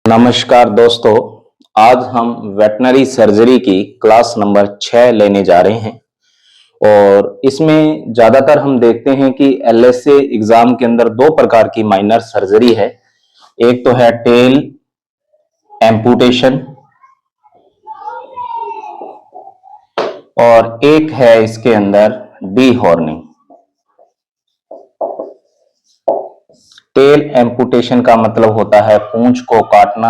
नमस्कार दोस्तों, आज हम वेटनरी सर्जरी की क्लास नंबर 6 लेने जा रहे हैं। और इसमें ज्यादातर हम देखते हैं कि एलएसए एग्जाम के अंदर दो प्रकार की माइनर सर्जरी है। एक तो है टेल एम्पुटेशन और एक है इसके अंदर डीहॉर्निंग। टेल एम्पुटेशन का मतलब होता है पूंछ को काटना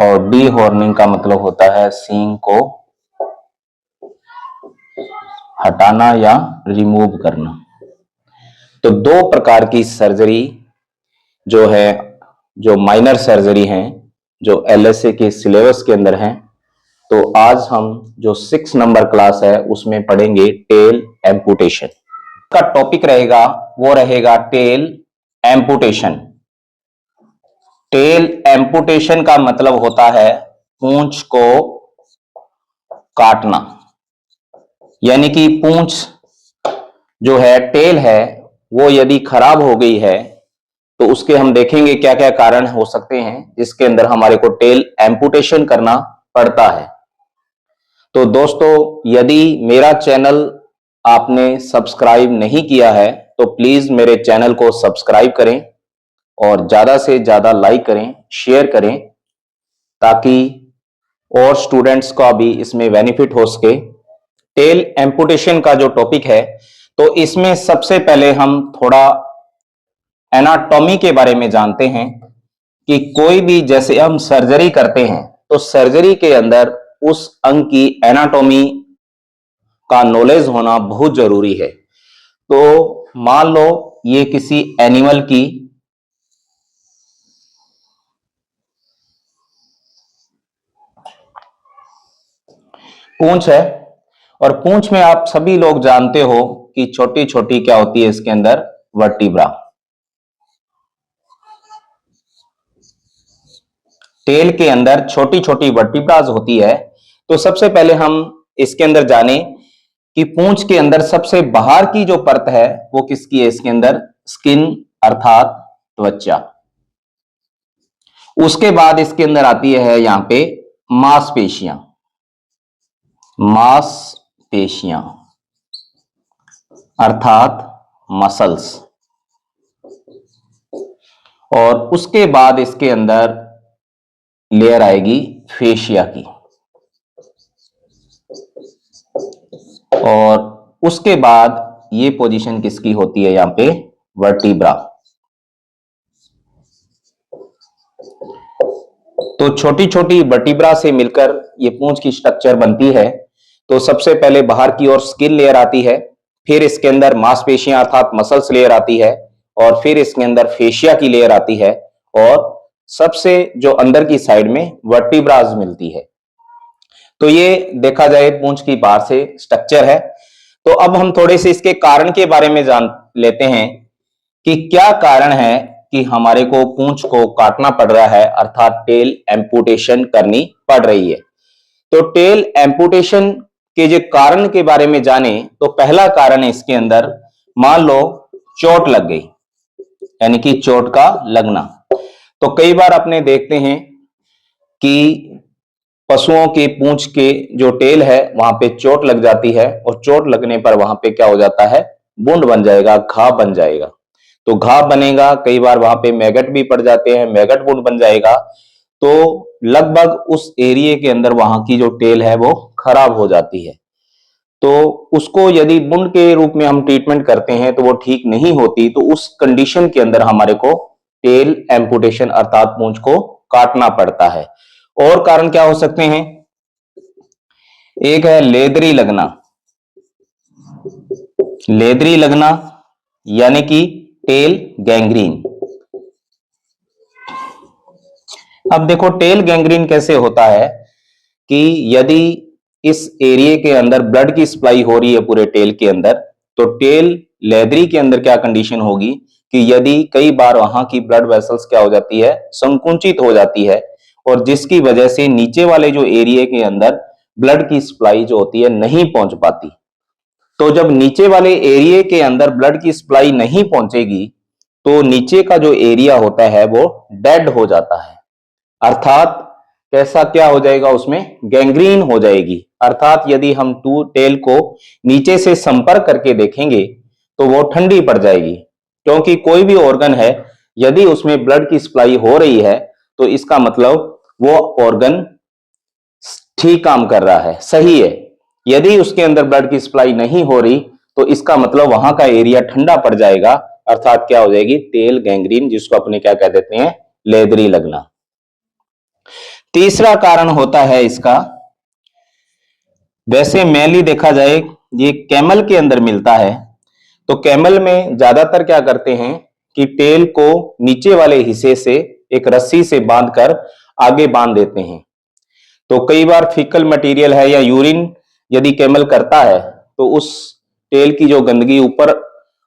और डीहॉर्निंग का मतलब होता है सींग को हटाना या रिमूव करना। तो दो प्रकार की सर्जरी जो माइनर सर्जरी हैं, जो एलएसए के सिलेबस के अंदर हैं। तो आज हम जो 6 नंबर क्लास है उसमें पढ़ेंगे टेल एम्पुटेशन का टॉपिक रहेगा, वो रहेगा टेल एम्पुटेशन। टेल एम्पुटेशन का मतलब होता है पूंछ को काटना, यानी कि पूंछ जो है टेल है वो यदि खराब हो गई है तो उसके हम देखेंगे क्या क्या कारण हो सकते हैं जिसके अंदर हमारे को टेल एम्पुटेशन करना पड़ता है। तो दोस्तों, यदि मेरा चैनल आपने सब्सक्राइब नहीं किया है तो प्लीज मेरे चैनल को सब्सक्राइब करें और ज्यादा से ज्यादा लाइक करें, शेयर करें, ताकि और स्टूडेंट्स का भी इसमें बेनिफिट हो सके। टेल एम्पुटेशन का जो टॉपिक है, तो इसमें सबसे पहले हम थोड़ा एनाटॉमी के बारे में जानते हैं कि कोई भी जैसे हम सर्जरी करते हैं तो सर्जरी के अंदर उस अंग की एनाटॉमी का नॉलेज होना बहुत जरूरी है। तो मान लो ये किसी एनिमल की पूंछ है और पूंछ में आप सभी लोग जानते हो कि छोटी छोटी क्या होती है इसके अंदर, वर्टिब्रा। टेल के अंदर छोटी छोटी वर्टिब्राज होती है। तो सबसे पहले हम इसके अंदर जाने कि पूंछ के अंदर सबसे बाहर की जो परत है वो किसकी है, इसके अंदर स्किन अर्थात त्वचा। उसके बाद इसके अंदर आती है यहां पे मांसपेशियां, मांसपेशियां अर्थात मसल्स। और उसके बाद इसके अंदर लेयर आएगी फेशिया की और उसके बाद ये पोजीशन किसकी होती है, यहां पे वर्टिब्रा। तो छोटी छोटी वर्टिब्रा से मिलकर ये पूंछ की स्ट्रक्चर बनती है। तो सबसे पहले बाहर की ओर स्किन लेयर आती है, फिर इसके अंदर मांसपेशियां अर्थात मसल्स लेयर आती है और फिर इसके अंदर फेशिया की लेयर आती है और सबसे जो अंदर की साइड में वर्टिब्राज मिलती है। तो ये देखा जाए पूंछ की बाहर से स्ट्रक्चर है। तो अब हम थोड़े से इसके कारण के बारे में जान लेते हैं कि क्या कारण है कि हमारे को पूंछ को काटना पड़ रहा है, अर्थात टेल एम्पुटेशन करनी पड़ रही है। तो टेल एम्पुटेशन के जो कारण के बारे में जाने तो पहला कारण है इसके अंदर, मान लो चोट लग गई, यानी कि चोट का लगना। तो कई बार अपने देखते हैं कि पशुओं के पूंछ के जो टेल है वहां पे चोट लग जाती है और चोट लगने पर वहां पे क्या हो जाता है, वुंड बन जाएगा, घाव बन जाएगा। तो घाव बनेगा, कई बार वहां पे मैगट भी पड़ जाते हैं, मैगट वुंड बन जाएगा। तो लगभग उस एरिया के अंदर वहां की जो टेल है वो खराब हो जाती है। तो उसको यदि वुंड के रूप में हम ट्रीटमेंट करते हैं तो वो ठीक नहीं होती। तो उस कंडीशन के अंदर हमारे को टेल एम्पुटेशन अर्थात पूंछ को काटना पड़ता है। और कारण क्या हो सकते हैं, एक है लेदरी लगना। लेदरी लगना यानी कि टेल गैंग्रीन। अब देखो टेल गैंग्रीन कैसे होता है कि यदि इस एरिया के अंदर ब्लड की सप्लाई हो रही है पूरे टेल के अंदर, तो टेल लेदरी के अंदर क्या कंडीशन होगी कि यदि कई बार वहां की ब्लड वेसल्स क्या हो जाती है, संकुचित हो जाती है और जिसकी वजह से नीचे वाले जो एरिया के अंदर ब्लड की सप्लाई जो होती है नहीं पहुंच पाती। तो जब नीचे वाले एरिया के अंदर ब्लड की सप्लाई नहीं पहुंचेगी तो नीचे का जो एरिया होता है वो डेड हो जाता है, अर्थात कैसा क्या हो जाएगा, उसमें गैंग्रीन हो जाएगी। अर्थात यदि हम टेल को नीचे से संपर्क करके देखेंगे तो वो ठंडी पड़ जाएगी, क्योंकि कोई भी ऑर्गन है यदि उसमें ब्लड की सप्लाई हो रही है तो इसका मतलब वो ऑर्गन ठीक काम कर रहा है, सही है। यदि उसके अंदर ब्लड की सप्लाई नहीं हो रही तो इसका मतलब वहां का एरिया ठंडा पड़ जाएगा, अर्थात क्या हो जाएगी, टेल गैंग्रीन, जिसको अपने क्या कह देते हैं, लेदरी लगना। तीसरा कारण होता है इसका, वैसे मेनली देखा जाए ये कैमल के अंदर मिलता है, तो कैमल में ज्यादातर क्या करते हैं कि टेल को नीचे वाले हिस्से से एक रस्सी से बांधकर आगे बांध देते हैं। तो कई बार फीकल मटेरियल है या यूरिन यदि कैमल करता है तो उस टेल की जो गंदगी ऊपर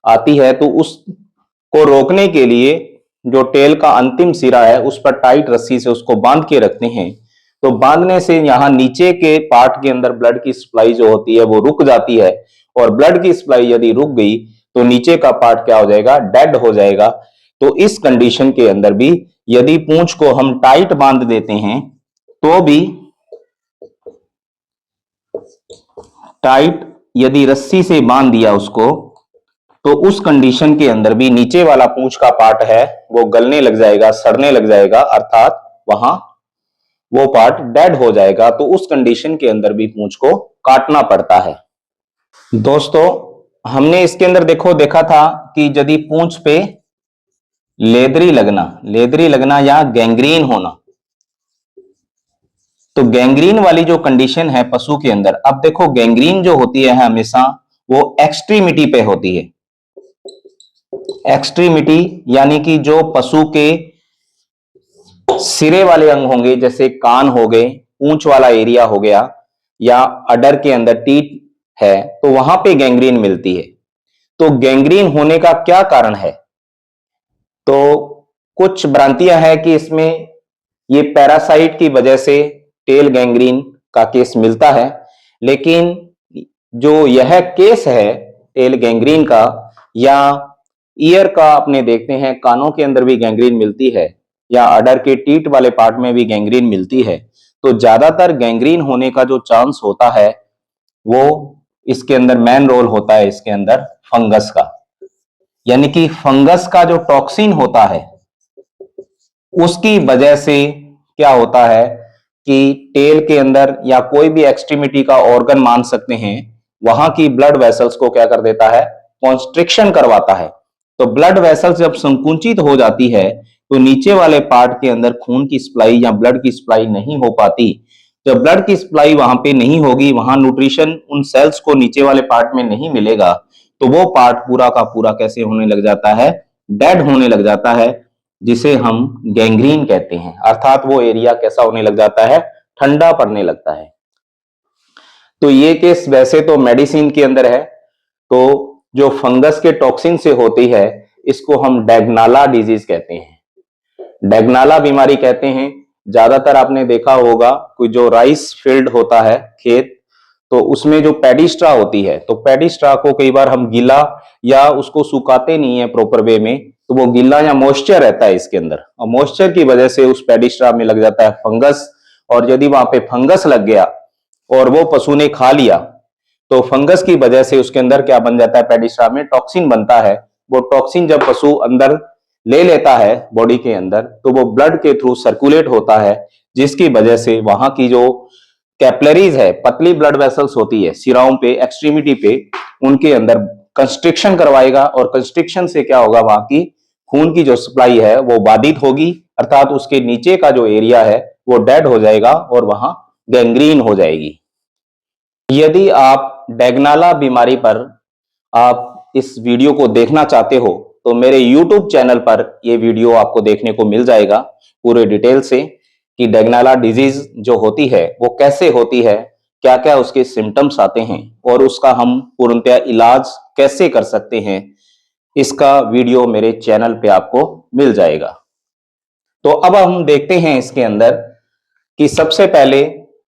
आती है तो उसको रोकने के लिए जो टेल का अंतिम सिरा है उस पर टाइट रस्सी से उसको बांध के रखते हैं। तो बांधने से यहाँ नीचे के पार्ट के अंदर ब्लड की सप्लाई जो होती है वो रुक जाती है, और ब्लड की सप्लाई यदि रुक गई तो नीचे का पार्ट क्या हो जाएगा, डेड हो जाएगा। तो इस कंडीशन के अंदर भी यदि पूंछ को हम टाइट बांध देते हैं तो भी, टाइट यदि रस्सी से बांध दिया उसको, तो उस कंडीशन के अंदर भी नीचे वाला पूंछ का पार्ट है वो गलने लग जाएगा, सड़ने लग जाएगा, अर्थात वहां वो पार्ट डेड हो जाएगा। तो उस कंडीशन के अंदर भी पूंछ को काटना पड़ता है। दोस्तों हमने इसके अंदर देखा था कि यदि पूंछ पे लेदरी लगना या गैंग्रीन होना, तो गैंग्रीन वाली जो कंडीशन है पशु के अंदर, अब देखो गैंग्रीन जो होती है हमेशा वो एक्सट्रीमिटी पे होती है। एक्सट्रीमिटी यानी कि जो पशु के सिरे वाले अंग होंगे, जैसे कान हो गए, पूंछ वाला एरिया हो गया, या अडर के अंदर टीथ है, तो वहां पे गैंग्रीन मिलती है। तो गैंग्रीन होने का क्या कारण है, तो कुछ भ्रांतियां हैं कि इसमें ये पैरासाइट की वजह से टेल गैंग्रीन का केस मिलता है, लेकिन जो यह केस है टेल गैंग्रीन का, या ईयर का अपने देखते हैं कानों के अंदर भी गैंग्रीन मिलती है, या अडर के टीट वाले पार्ट में भी गैंग्रीन मिलती है, तो ज्यादातर गैंग्रीन होने का जो चांस होता है वो इसके अंदर मेन रोल होता है इसके अंदर फंगस का। यानी कि फंगस का जो टॉक्सिन होता है उसकी वजह से क्या होता है कि टेल के अंदर या कोई भी एक्सट्रीमिटी का ऑर्गन मान सकते हैं, वहां की ब्लड वेसल्स को क्या कर देता है, कॉन्स्ट्रिक्शन करवाता है। तो ब्लड वेसल्स जब संकुचित हो जाती है तो नीचे वाले पार्ट के अंदर खून की सप्लाई या ब्लड की सप्लाई नहीं हो पाती। जब ब्लड की सप्लाई वहां पे नहीं होगी, वहां न्यूट्रिशन उन सेल्स को नीचे वाले पार्ट में नहीं मिलेगा, तो वो पार्ट पूरा का पूरा कैसे होने लग जाता है, डेड होने लग जाता है, जिसे हम गैंग्रीन कहते हैं। अर्थात वो एरिया कैसा होने लग जाता है, ठंडा पड़ने लगता है। तो ये केस वैसे तो मेडिसिन के अंदर है, तो जो फंगस के टॉक्सिन से होती है इसको हम डैगनाला डिजीज कहते हैं, डैगनाला बीमारी कहते हैं। ज्यादातर आपने देखा होगा कोई जो राइस फील्ड होता है खेत, तो उसमें जो पैडीस्ट्रा होती है, तो पैडीस्ट्रा को कई बार हम गीला या उसको सुखाते नहीं है प्रॉपर वे में, तो वो गीला या मॉइस्चर रहता है इसके अंदर, और मॉइस्चर की वजह से उस पैडीस्ट्रा में लग जाता है फंगस। और यदि वहां पे फंगस लग गया और वो पशु ने खा लिया तो फंगस की वजह से उसके अंदर क्या बन जाता है, पैडीस्ट्रा में टॉक्सिन बनता है। वो टॉक्सिन जब पशु अंदर ले लेता है बॉडी के अंदर, तो वो ब्लड के थ्रू सर्कुलेट होता है, जिसकी वजह से वहां की जो कैपिलरीज है, पतली ब्लड वेसल्स होती है सिराओं पे, एक्सट्रीमिटी पे, उनके अंदर कंस्ट्रिक्शन करवाएगा, और कंस्ट्रिक्शन से क्या होगा, वहां की खून की जो सप्लाई है वो बाधित होगी, अर्थात उसके नीचे का जो एरिया है वो डेड हो जाएगा और वहां गैंग्रीन हो जाएगी। यदि आप डैगनाला बीमारी पर आप इस वीडियो को देखना चाहते हो तो मेरे YouTube चैनल पर यह वीडियो आपको देखने को मिल जाएगा पूरे डिटेल से, कि डैगनाला डिजीज जो होती है वो कैसे होती है, क्या क्या उसके सिम्टम्स आते हैं, और उसका हम पूर्णतया इलाज कैसे कर सकते हैं। इसका वीडियो मेरे चैनल पे आपको मिल जाएगा। तो अब हम देखते हैं इसके अंदर कि सबसे पहले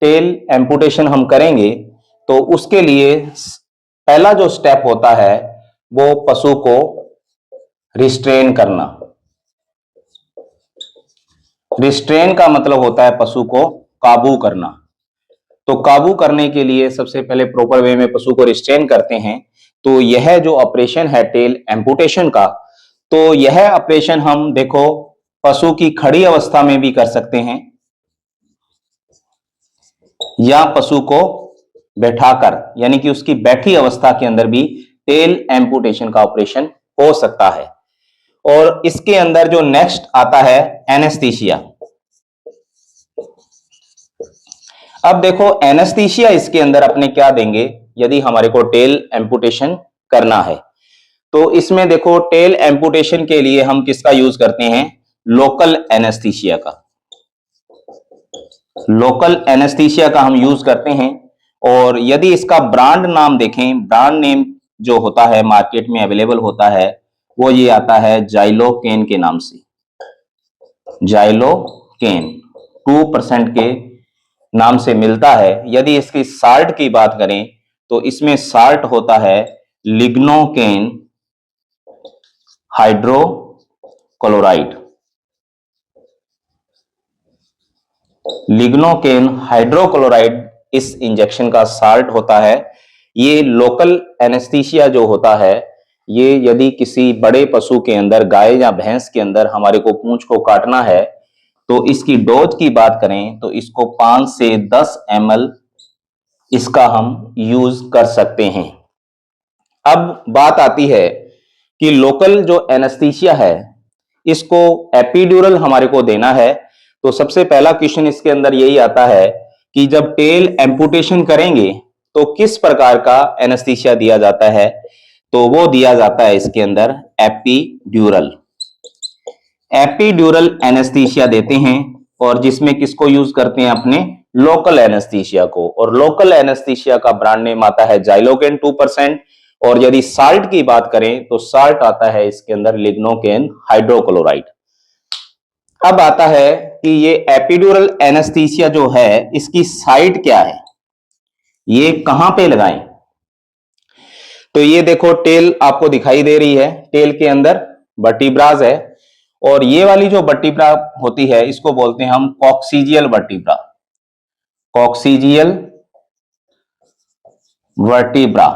टेल एम्पुटेशन हम करेंगे, तो उसके लिए पहला जो स्टेप होता है वो पशु को रिस्ट्रेन करना। रिस्ट्रेन का मतलब होता है पशु को काबू करना। तो काबू करने के लिए सबसे पहले प्रॉपर वे में पशु को रिस्ट्रेन करते हैं। तो यह जो ऑपरेशन है टेल एम्पुटेशन का, तो यह ऑपरेशन हम देखो पशु की खड़ी अवस्था में भी कर सकते हैं या पशु को बैठाकर, यानी कि उसकी बैठी अवस्था के अंदर भी टेल एम्पुटेशन का ऑपरेशन हो सकता है। और इसके अंदर जो नेक्स्ट आता है एनेस्थीसिया। अब देखो एनेस्थीसिया इसके अंदर अपने क्या देंगे यदि हमारे को टेल एम्पुटेशन करना है। तो इसमें देखो टेल एम्पुटेशन के लिए हम किसका यूज करते हैं, लोकल एनेस्थीसिया का। लोकल एनेस्थीसिया का हम यूज करते हैं। और यदि इसका ब्रांड नाम देखें, ब्रांड नेम जो होता है मार्केट में अवेलेबल होता है वो ये आता है जाइलोकेन के नाम से। जाइलोकेन 2% के नाम से मिलता है। यदि इसकी साल्ट की बात करें तो इसमें साल्ट होता है लिग्नोकेन हाइड्रोक्लोराइड। लिग्नोकेन हाइड्रोक्लोराइड इस इंजेक्शन का साल्ट होता है। ये लोकल एनेस्थीसिया जो होता है, ये यदि किसी बड़े पशु के अंदर, गाय या भैंस के अंदर हमारे को पूंछ को काटना है तो इसकी डोज की बात करें तो इसको 5 से 10 ml इसका हम यूज कर सकते हैं। अब बात आती है कि लोकल जो एनेस्थीसिया है इसको एपिड्यूरल हमारे को देना है। तो सबसे पहला क्वेश्चन इसके अंदर यही आता है कि जब टेल एम्पुटेशन करेंगे तो किस प्रकार का एनेस्थीसिया दिया जाता है। तो वो दिया जाता है इसके अंदर एपिड्यूरल। एपिड्यूरल एनेस्थीसिया देते हैं और जिसमें किसको यूज करते हैं, अपने लोकल एनेस्थीसिया को। और लोकल एनेस्थीसिया का ब्रांड नेम आता है जाइलोकेन 2%। और यदि साल्ट की बात करें तो साल्ट आता है इसके अंदर लिग्नोकेन हाइड्रोक्लोराइड। अब आता है कि ये एपिड्यूरल एनेस्थीसिया जो है इसकी साइट क्या है, ये कहां पे लगाएं। तो ये देखो टेल आपको दिखाई दे रही है, टेल के अंदर वर्टिब्रास है और ये वाली जो वर्टिब्रा होती है इसको बोलते हैं हम कॉक्सीजियल वर्टिब्रा। Coccygeal vertebra.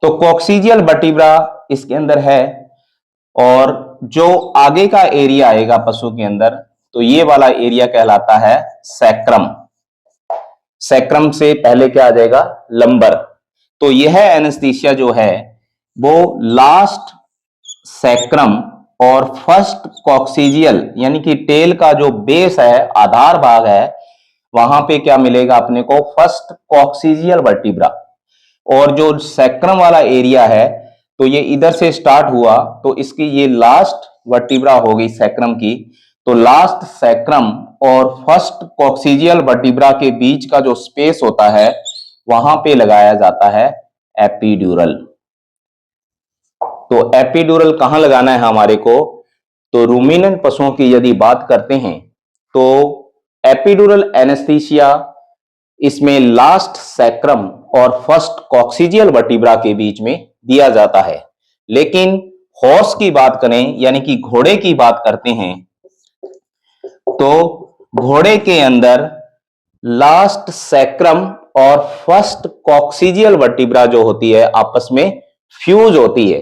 तो कॉक्सीजियल वर्टिब्रा इसके अंदर है। और जो आगे का एरिया आएगा पशु के अंदर तो ये वाला एरिया कहलाता है सैक्रम। सैक्रम से पहले क्या आ जाएगा, लंबर। तो यह एनेस्थीसिया जो है वो लास्ट सैक्रम और फर्स्ट कॉक्सीजियल यानी कि टेल का जो बेस है, आधार भाग है, वहां पे क्या मिलेगा अपने को, फर्स्ट कॉक्सीजियल वर्टिब्रा। और जो सैक्रम वाला एरिया है तो ये इधर से स्टार्ट हुआ तो इसकी ये लास्ट वर्टिब्रा हो गई सैक्रम की। तो लास्ट सैक्रम और फर्स्ट कॉक्सीजियल वर्टिब्रा के बीच का जो स्पेस होता है वहां पे लगाया जाता है एपिड्यूरल। तो एपिड्यूरल कहां लगाना है हमारे को, तो रूमिनेंट पशुओं की यदि बात करते हैं तो एपिड्यूरल एनेस्थीसिया इसमें लास्ट सैक्रम और फर्स्ट कॉक्सीजियल वर्टिब्रा के बीच में दिया जाता है। लेकिन हॉर्स की बात करें यानी कि घोड़े की बात करते हैं तो घोड़े के अंदर लास्ट सैक्रम और फर्स्ट कॉक्सीजियल वर्टिब्रा जो होती है आपस में फ्यूज होती है।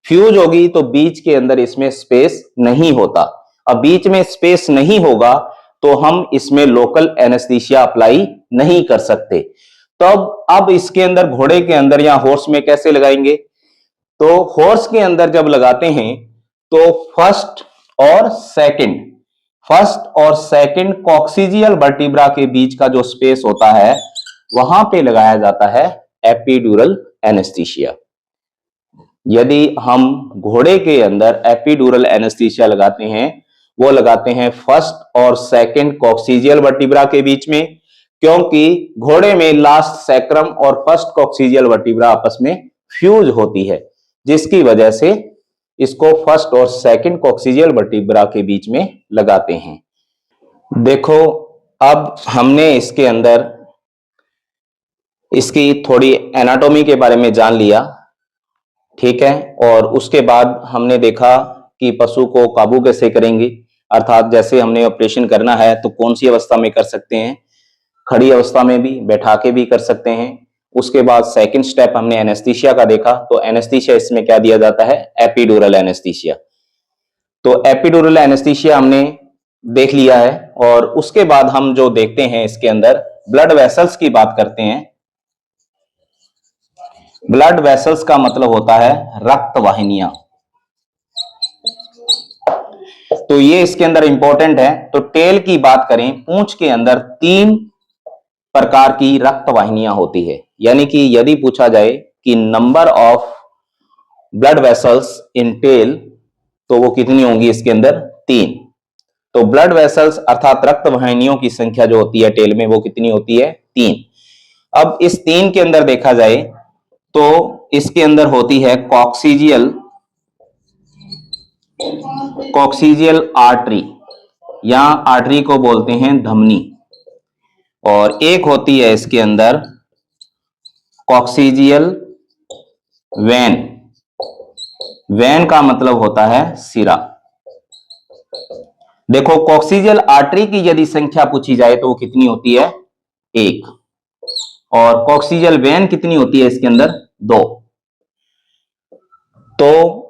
फ्यूज होगी तो बीच के अंदर इसमें स्पेस नहीं होता। अब बीच में स्पेस नहीं होगा तो हम इसमें लोकल एनेस्थीसिया अप्लाई नहीं कर सकते। तो अब इसके अंदर घोड़े के अंदर या हॉर्स में कैसे लगाएंगे, तो हॉर्स के अंदर जब लगाते हैं तो फर्स्ट और सेकंड कॉक्सीजियल वर्टिब्रा के बीच का जो स्पेस होता है वहां पे लगाया जाता है एपिड्यूरल एनेस्थीसिया। यदि हम घोड़े के अंदर एपिड्यूरल एनेस्थीसिया लगाते हैं, वो लगाते हैं फर्स्ट और सेकंड कॉक्सीजियल वर्टिब्रा के बीच में, क्योंकि घोड़े में लास्ट सैक्रम और फर्स्ट कॉक्सीजियल वर्टिब्रा आपस में फ्यूज होती है, जिसकी वजह से इसको फर्स्ट और सेकंड कॉक्सीजियल वर्टिब्रा के बीच में लगाते हैं। देखो अब हमने इसके अंदर इसकी थोड़ी एनाटॉमी के बारे में जान लिया। ठीक है। और उसके बाद हमने देखा कि पशु को काबू कैसे करेंगे, अर्थात जैसे हमने ऑपरेशन करना है तो कौन सी अवस्था में कर सकते हैं, खड़ी अवस्था में भी, बैठा के भी कर सकते हैं। उसके बाद सेकंड स्टेप हमने एनेस्थीसिया का देखा, तो एनेस्थीसिया इसमें क्या दिया जाता है, एपिड्यूरल एनेस्थीसिया। तो एपिड्यूरल एनेस्थीसिया हमने देख लिया है। और उसके बाद हम जो देखते हैं इसके अंदर ब्लड वेसल्स की बात करते हैं। ब्लड वेसल्स का मतलब होता है रक्त वाहिनियां। तो ये इसके अंदर इंपॉर्टेंट है। तो टेल की बात करें, पूंछ के अंदर 3 प्रकार की रक्त वाहिनियां होती है। यानी कि यदि पूछा जाए कि number of blood vessels in tail, तो वो कितनी होंगी इसके अंदर, 3। तो ब्लड वेसल्स अर्थात रक्त वाहिनियों की संख्या जो होती है टेल में, वो कितनी होती है, 3। अब इस 3 के अंदर देखा जाए तो इसके अंदर होती है कॉक्सीजियल आर्टरी, या आर्टरी को बोलते हैं धमनी। और एक होती है इसके अंदर कॉक्सीजियल वेन। वेन का मतलब होता है सिरा। देखो, कॉक्सीजियल आर्टरी की यदि संख्या पूछी जाए तो वो कितनी होती है, 1। और कॉक्सीजियल वेन कितनी होती है इसके अंदर, 2। तो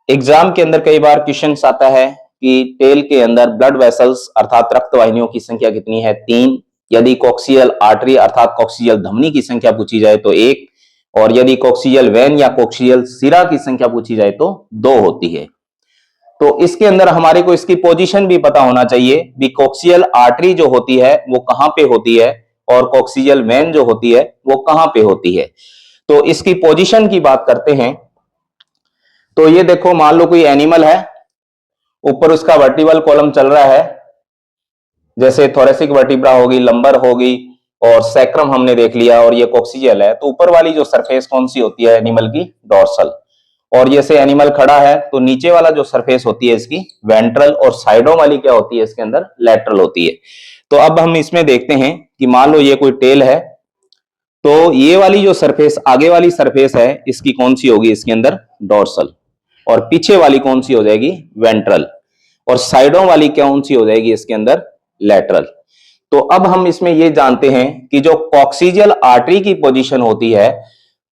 एग्जाम के अंदर कई बार क्वेश्चन आता है कि टेल के अंदर ब्लड वेसल्स अर्थात रक्त वाहिनियों की संख्या कितनी है, 3। यदि कॉक्सियल आर्टरी अर्थात कॉक्सियल धमनी की संख्या पूछी जाए तो 1। और यदि कॉक्सियल वेन या कॉक्सियल सिरा की संख्या पूछी जाए तो 2 होती है। तो इसके अंदर हमारे को इसकी पोजीशन भी पता होना चाहिए कि कॉक्सियल आर्टरी जो होती है वो कहां पे होती है और कॉक्सियल वेन जो होती है वो कहां पे होती है। तो इसकी पोजीशन की बात करते हैं। तो ये देखो, मान लो कोई एनिमल है, ऊपर उसका वर्टिबल कॉलम चल रहा है, जैसे थोरेसिक वर्टिब्रा होगी, लंबर होगी, और सैक्रम हमने देख लिया, और ये कॉक्सियल है। तो ऊपर वाली जो सरफेस कौन सी होती है एनिमल की, डोर्सल। और जैसे एनिमल खड़ा है तो नीचे वाला जो सरफेस होती है इसकी वेंट्रल, और साइडों वाली क्या होती है इसके अंदर, लैटरल होती है। तो अब हम इसमें देखते हैं कि मान लो ये कोई टेल है, तो ये वाली जो सरफेस, आगे वाली सरफेस है, इसकी कौन सी होगी इसके अंदर, डोर्सल। और पीछे वाली कौन सी हो जाएगी, वेंट्रल। और साइडों वाली कौन सी हो जाएगी इसके अंदर, लैटरल। तो अब हम इसमें ये जानते हैं कि जो कॉक्सिजियल आर्टरी की पोजीशन होती है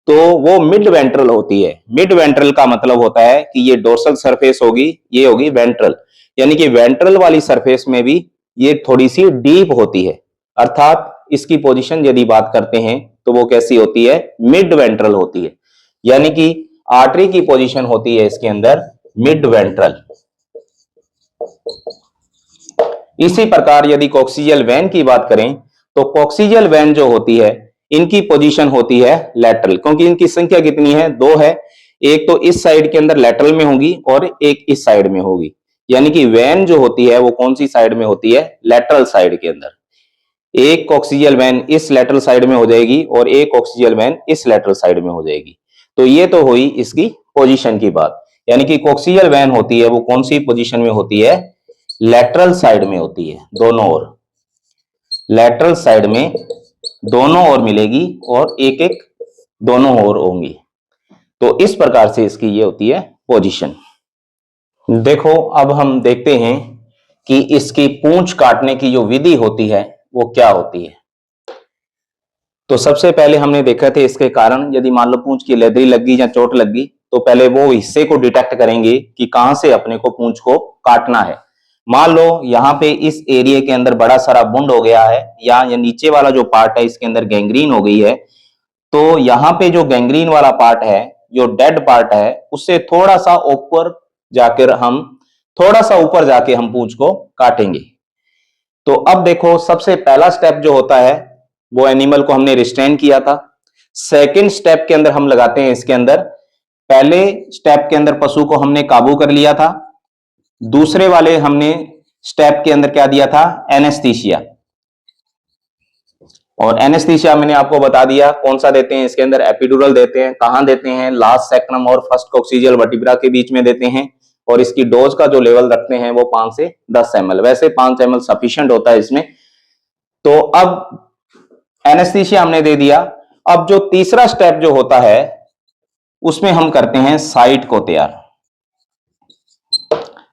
तो वो मिड वेंट्रल होती है। मिड वेंट्रल का मतलब होता है कि ये डोर्सल सरफेस होगी, ये होगी वेंट्रल। यानी कि वेंट्रल वाली सरफेस में भी ये थोड़ी सी डीप होती है, अर्थात इसकी पोजीशन यदि बात करते हैं तो वो कैसी होती है, मिड वेंट्रल होती है। यानी कि आर्टरी की पोजीशन होती है इसके अंदर मिड वेंट्रल। इसी प्रकार यदि कॉक्सिजियल वेन की बात करें तो कॉक्सिजियल वेन जो होती है इनकी पोजीशन होती है लैटरल, क्योंकि इनकी संख्या कितनी है, 2 है। एक तो इस साइड के अंदर लैटरल में होगी और एक इस साइड में होगी। यानी कि वेन जो होती है वो कौन सी साइड में होती है, लैटरल साइड के अंदर। एक कॉक्सिजियल वेन इस लैटरल साइड में हो जाएगी और एक कॉक्सिजियल वेन इस लैटरल साइड में हो जाएगी। तो ये तो हुई इसकी पोजीशन की बात। यानी कि कॉक्सिजियल वेन होती है वो कौन सी पोजीशन में होती है, लैटरल साइड में होती है, दोनों ओर, लैटरल साइड में दोनों ओर मिलेगी और एक एक दोनों ओर होंगी। तो इस प्रकार से इसकी ये होती है पोजीशन। देखो, अब हम देखते हैं कि इसकी पूंछ काटने की जो विधि होती है वो क्या होती है। तो सबसे पहले हमने देखा थे इसके कारण, यदि मान लो पूंछ की लेदरी लग गई या चोट लग गई तो पहले वो हिस्से को डिटेक्ट करेंगे कि कहां से अपने को पूंछ को काटना है। मान लो यहाँ पे इस एरिया के अंदर बड़ा सारा वुंड हो गया है, या ये नीचे वाला जो पार्ट है इसके अंदर गैंग्रीन हो गई है, तो यहाँ पे जो गैंग्रीन वाला पार्ट है, जो डेड पार्ट है, उससे थोड़ा सा ऊपर जाकर हम पूंछ को काटेंगे। तो अब देखो, सबसे पहला स्टेप जो होता है वो एनिमल को हमने रिस्ट्रेन किया था। सेकंड स्टेप के अंदर हम लगाते हैं इसके अंदर, पहले स्टेप के अंदर पशु को हमने काबू कर लिया था, दूसरे वाले हमने स्टेप के अंदर क्या दिया था, एनेस्थीसिया। और एनेस्थीसिया मैंने आपको बता दिया कौन सा देते हैं इसके अंदर, एपिड्यूरल देते हैं। कहां देते हैं, लास्ट सैक्रम और फर्स्ट कॉक्सिजियल वर्टिब्रा के बीच में देते हैं। और इसकी डोज का जो लेवल रखते हैं वो 5 से 10 ml, वैसे 5 ml सफिशिएंट होता है इसमें। तो अब एनेस्थीसिया हमने दे दिया। अब जो तीसरा स्टेप जो होता है उसमें हम करते हैं साइट को तैयार।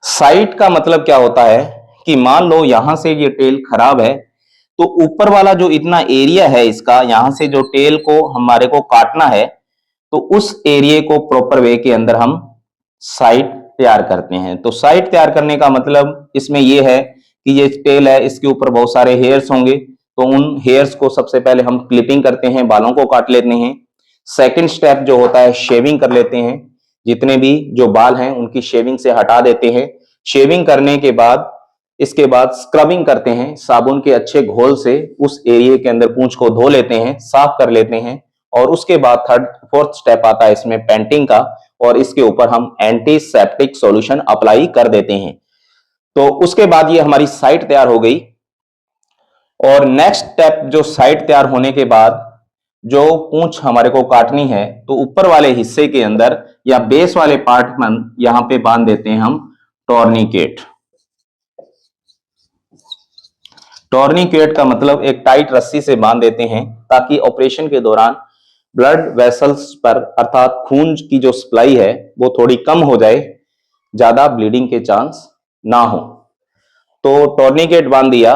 साइट का मतलब क्या होता है कि मान लो यहां से ये टेल खराब है, तो ऊपर वाला जो इतना एरिया है इसका, यहां से जो टेल को हमारे को काटना है, तो उस एरिया को प्रॉपर वे के अंदर हम साइट तैयार करते हैं। तो साइट तैयार करने का मतलब इसमें यह है कि ये टेल है, इसके ऊपर बहुत सारे हेयर्स होंगे, तो उन हेयर्स को सबसे पहले हम क्लिपिंग करते हैं, बालों को काट लेते हैं। सेकंड स्टेप जो होता है शेविंग कर लेते हैं, जितने भी जो बाल हैं उनकी शेविंग से हटा देते हैं। शेविंग करने के बाद इसके बाद स्क्रबिंग करते हैं, साबुन के अच्छे घोल से उस एरिया के अंदर पूंछ को धो लेते हैं, साफ कर लेते हैं। और उसके बाद थर्ड फोर्थ स्टेप आता है इसमें पेंटिंग का, और इसके ऊपर हम एंटीसेप्टिक सॉल्यूशन अप्लाई कर देते हैं। तो उसके बाद ये हमारी साइट तैयार हो गई। और नेक्स्ट स्टेप जो साइट तैयार होने के बाद जो पूंछ हमारे को काटनी है, तो ऊपर वाले हिस्से के अंदर या बेस वाले पार्ट में यहां पे बांध देते हैं हम टॉर्निकेट। टॉर्निकेट का मतलब एक टाइट रस्सी से बांध देते हैं, ताकि ऑपरेशन के दौरान ब्लड वेसल्स पर अर्थात खून की जो सप्लाई है वो थोड़ी कम हो जाए, ज्यादा ब्लीडिंग के चांस ना हो। तो टॉर्निकेट बांध दिया,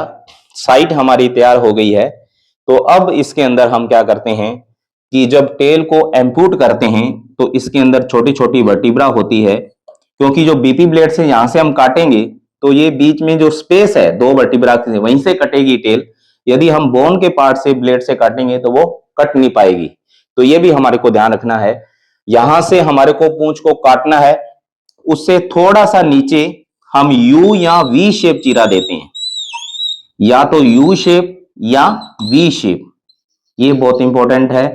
साइट हमारी तैयार हो गई है। तो अब इसके अंदर हम क्या करते हैं कि जब टेल को एम्पूट करते हैं तो इसके अंदर छोटी छोटी वर्टिब्रा होती है, क्योंकि जो बीपी ब्लेड से यहां से हम काटेंगे तो ये बीच में जो स्पेस है दो वर्टिब्रा से वहीं से कटेगी टेल। यदि हम बोन के पार्ट से ब्लेड से काटेंगे तो वो कट नहीं पाएगी। तो ये भी हमारे को ध्यान रखना है। यहां से हमारे को पूंछ को काटना है, उससे थोड़ा सा नीचे हम यू या वी शेप चीरा देते हैं, या तो यू शेप या वी शेप। ये बहुत इंपॉर्टेंट है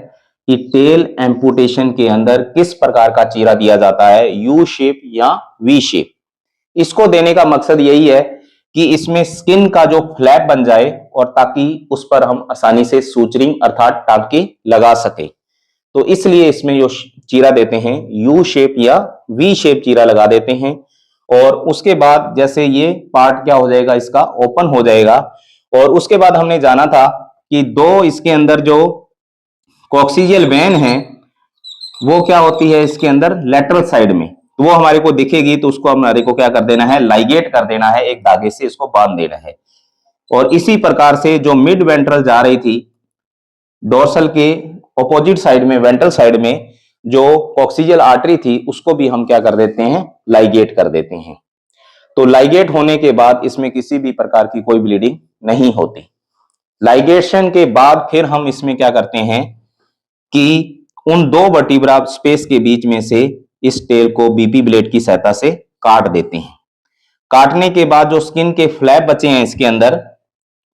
कि टेल एम्पुटेशन के अंदर किस प्रकार का चीरा दिया जाता है, यू शेप या वी शेप। इसको देने का मकसद यही है कि इसमें स्किन का जो फ्लैप बन जाए, और ताकि उस पर हम आसानी से सूचरिंग अर्थात टांके लगा सके। तो इसलिए इसमें जो चीरा देते हैं यू शेप या वी शेप चीरा लगा देते हैं। और उसके बाद जैसे ये पार्ट क्या हो जाएगा, इसका ओपन हो जाएगा। और उसके बाद हमने जाना था कि दो इसके अंदर जो कॉक्सिजियल वेन है वो क्या होती है इसके अंदर लेटरल साइड में, तो वो हमारे को दिखेगी। तो उसको हमारे को क्या कर देना है, लाइगेट कर देना है, एक धागे से इसको बांध देना है। और इसी प्रकार से जो मिड वेंट्रल जा रही थी डोर्सल के ऑपोजिट साइड में, वेंट्रल साइड में जो कॉक्सिजियल आर्टरी थी, उसको भी हम क्या कर देते हैं, लाइगेट कर देते हैं। तो लाइगेट होने के बाद इसमें किसी भी प्रकार की कोई ब्लीडिंग नहीं होती। लाइगेशन के बाद फिर हम इसमें क्या करते हैं कि उन दो वर्टिब्रा स्पेस के बीच में से इस टेल को बीपी ब्लेड की सहायता से काट देते हैं। काटने के बाद जो स्किन के फ्लैप बचे हैं इसके अंदर,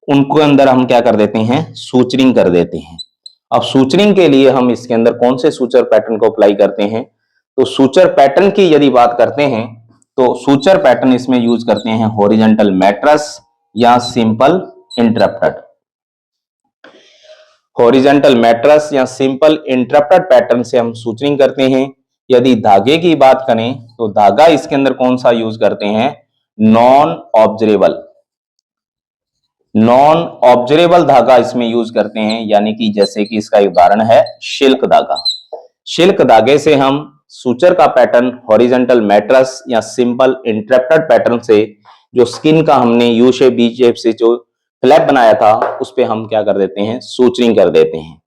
उनको अंदर हम क्या कर देते हैं, सूचरिंग कर देते हैं। अब सूचरिंग के लिए हम इसके अंदर कौन से सूचर पैटर्न को अप्लाई करते हैं, तो सूचर पैटर्न की यदि बात करते हैं तो सूचर पैटर्न इसमें यूज करते हैं हॉरिजॉन्टल मैट्रेस या सिंपल इंटरप्टेड। हॉरिजॉन्टल मैट्रेस या सिंपल इंटरप्टेड पैटर्न से हम सूचरिंग करते हैं। यदि धागे की बात करें तो धागा इसके अंदर कौन सा यूज करते हैं, नॉन ऑब्जरेबल। नॉन ऑब्जरेबल धागा इसमें यूज करते हैं, यानी कि जैसे कि इसका उदाहरण है शिल्क धागा। शिल्क धागे से हम सूचर का पैटर्न हॉरिजॉन्टल मैट्रेस या सिंपल इंटरप्टेड पैटर्न से जो स्किन का हमने यू शेप बी शेप से जो फ्लैप बनाया था उस पे हम क्या कर देते हैं, सूचरिंग कर देते हैं।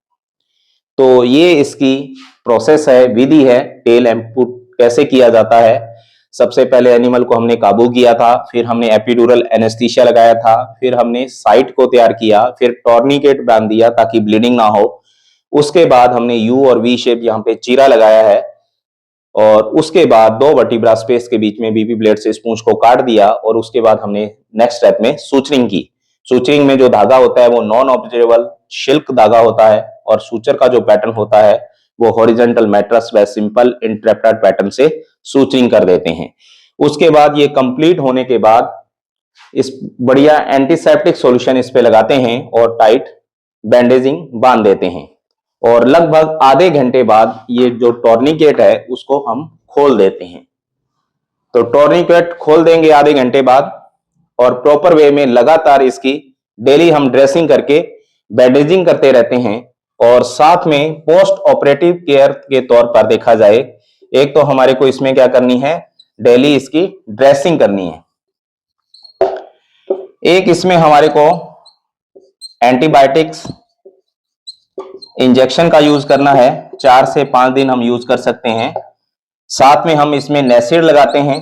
तो ये इसकी प्रोसेस है, विधि है, टेल एम्पूट कैसे किया जाता है। सबसे पहले एनिमल को हमने काबू किया था, फिर हमने एपिड्यूरल एनेस्थीसिया लगाया था, फिर हमने साइट को तैयार किया, फिर टॉर्निकेट बांध दिया ताकि ब्लीडिंग ना हो। उसके बाद हमने यू और वी शेप यहाँ पे चीरा लगाया है, और उसके बाद दो वर्टिब्रा स्पेस के बीच में बीपी ब्लेड से स्पूंज को काट दिया। और उसके बाद हमने नेक्स्ट स्टेप में सूचरिंग की। सूचरिंग में जो धागा होता है वो नॉन ऑब्जरेबल शिल्क धागा होता है, और सूचर का जो पैटर्न होता है वो हॉरिजॉन्टल मैट्रेस व सिंपल इंटरप्टेड पैटर्न से सूचरिंग कर देते हैं। उसके बाद ये कंप्लीट होने के बाद इस बढ़िया एंटीसेप्टिक सॉल्यूशन इस पे लगाते हैं और टाइट बैंडेजिंग बांध देते हैं। और लगभग आधे घंटे बाद ये जो टॉर्निकेट है उसको हम खोल देते हैं। तो टॉर्निकेट खोल देंगे आधे घंटे बाद, और प्रॉपर वे में लगातार इसकी डेली हम ड्रेसिंग करके बैंडेजिंग करते रहते हैं। और साथ में पोस्ट ऑपरेटिव केयर के तौर पर देखा जाए, एक तो हमारे को इसमें क्या करनी है, डेली इसकी ड्रेसिंग करनी है। एक इसमें हमारे को एंटीबायोटिक्स इंजेक्शन का यूज करना है, 4 से 5 दिन हम यूज कर सकते हैं। साथ में हम इसमें नेसिड लगाते हैं,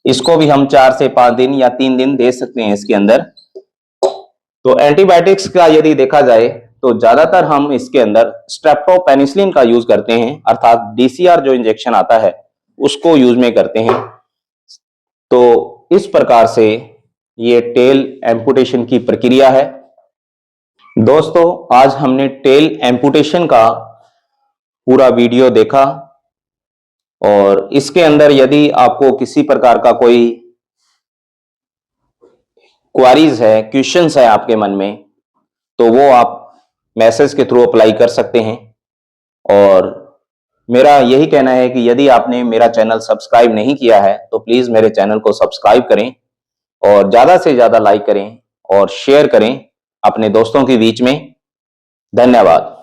इसको भी हम 4 से 5 दिन या 3 दिन दे सकते हैं इसके अंदर। तो एंटीबायोटिक्स का यदि देखा जाए तो ज्यादातर हम इसके अंदर स्ट्रेप्टोपेनिसिलिन का यूज करते हैं, अर्थात डीसीआर जो इंजेक्शन आता है उसको यूज में करते हैं। तो इस प्रकार से ये टेल एम्पुटेशन की प्रक्रिया है। दोस्तों, आज हमने टेल एम्पुटेशन का पूरा वीडियो देखा और इसके अंदर यदि आपको किसी प्रकार का कोई क्वारीज है, क्वेश्चंस है आपके मन में, तो वो आप मैसेज के थ्रू अप्लाई कर सकते हैं। और मेरा यही कहना है कि यदि आपने मेरा चैनल सब्सक्राइब नहीं किया है तो प्लीज मेरे चैनल को सब्सक्राइब करें और ज्यादा से ज्यादा लाइक करें और शेयर करें अपने दोस्तों के बीच में। धन्यवाद।